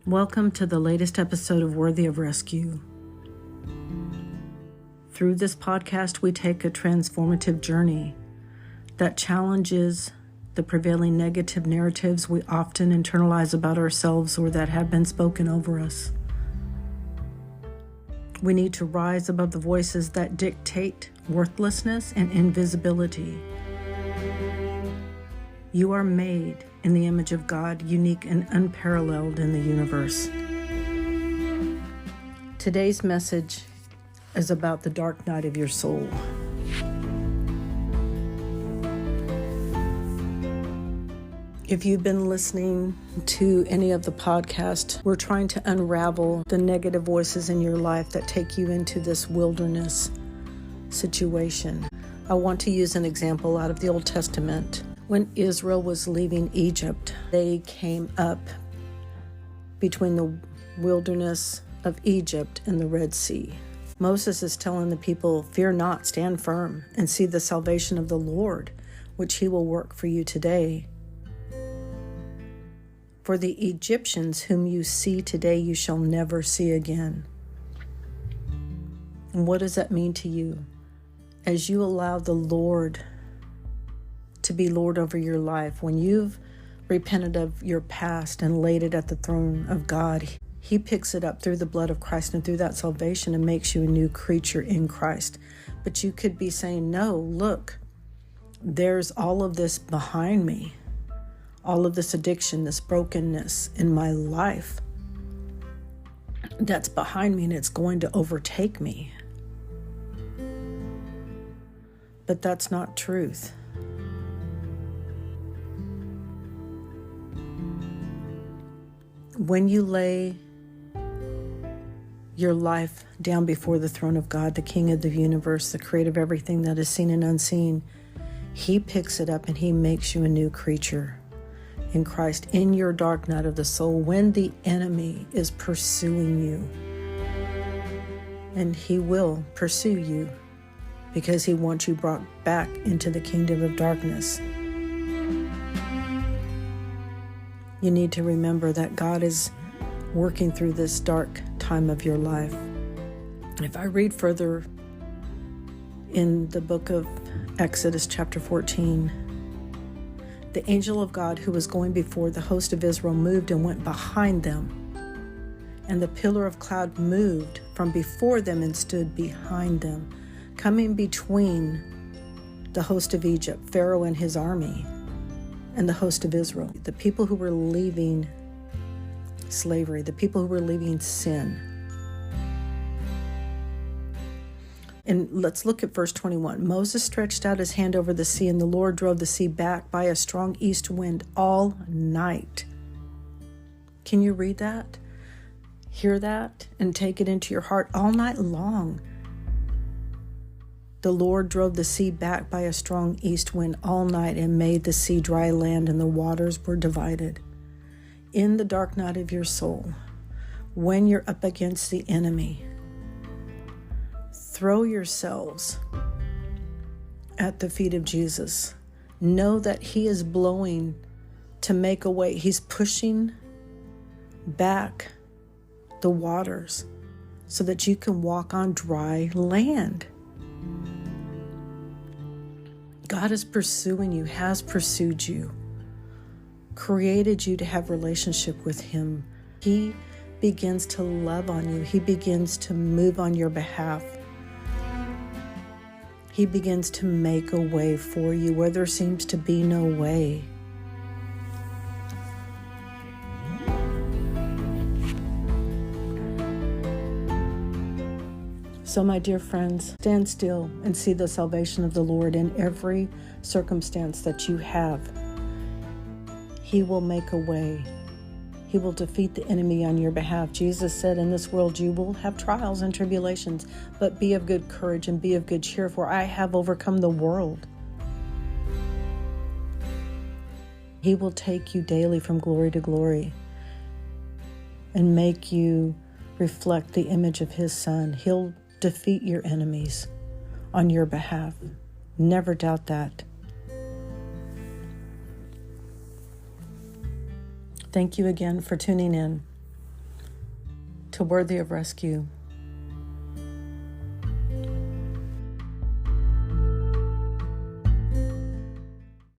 Welcome to the latest episode of Worthy of Rescue. Through this podcast, we take a transformative journey that challenges the prevailing negative narratives we often internalize about ourselves or that have been spoken over us. We need to rise above the voices that dictate worthlessness and invisibility. You are made in the image of God, unique and unparalleled in the universe. Today's message is about the dark night of your soul. If you've been listening to any of the podcasts, we're trying to unravel the negative voices in your life that take you into this wilderness situation. I want to use an example out of the Old Testament. When Israel was leaving Egypt, they came up between the wilderness of Egypt and the Red Sea. Moses is telling the people, "Fear not, stand firm, and see the salvation of the Lord, which he will work for you today. For the Egyptians whom you see today, you shall never see again." And what does that mean to you? As you allow the Lord to be Lord over your life, when you've repented of your past and laid it at the throne of God, he picks it up through the blood of Christ and through that salvation and makes you a new creature in Christ. But you could be saying, no, look, there's all of this behind me, all of this addiction, this brokenness in my life that's behind me and it's going to overtake me. But that's not truth. When you lay your life down before the throne of God, the King of the universe, the creator of everything that is seen and unseen, he picks it up and he makes you a new creature in Christ in your dark night of the soul when the enemy is pursuing you. And he will pursue you because he wants you brought back into the kingdom of darkness. You need to remember that God is working through this dark time of your life. If I read further in the book of Exodus chapter 14, the angel of God who was going before the host of Israel moved and went behind them. And the pillar of cloud moved from before them and stood behind them, coming between the host of Egypt, Pharaoh and his army, and the host of Israel, the people who were leaving slavery, the people who were leaving sin. And let's look at verse 21. Moses stretched out his hand over the sea, and the Lord drove the sea back by a strong east wind all night. Can you read that? Hear that and take it into your heart all night long. The Lord drove the sea back by a strong east wind all night and made the sea dry land, and the waters were divided. In the dark night of your soul, when you're up against the enemy, throw yourselves at the feet of Jesus. Know that he is blowing to make a way. He's pushing back the waters so that you can walk on dry land. God is pursuing you, has pursued you, created you to have relationship with him. He begins to love on you. He begins to move on your behalf. He begins to make a way for you where there seems to be no way. So, my dear friends, stand still and see the salvation of the Lord in every circumstance that you have. He will make a way. He will defeat the enemy on your behalf. Jesus said, in this world you will have trials and tribulations, but be of good courage and be of good cheer, for I have overcome the world. He will take you daily from glory to glory and make you reflect the image of his Son. He'll defeat your enemies on your behalf. Never doubt that. Thank you again for tuning in. to Worthy of Rescue.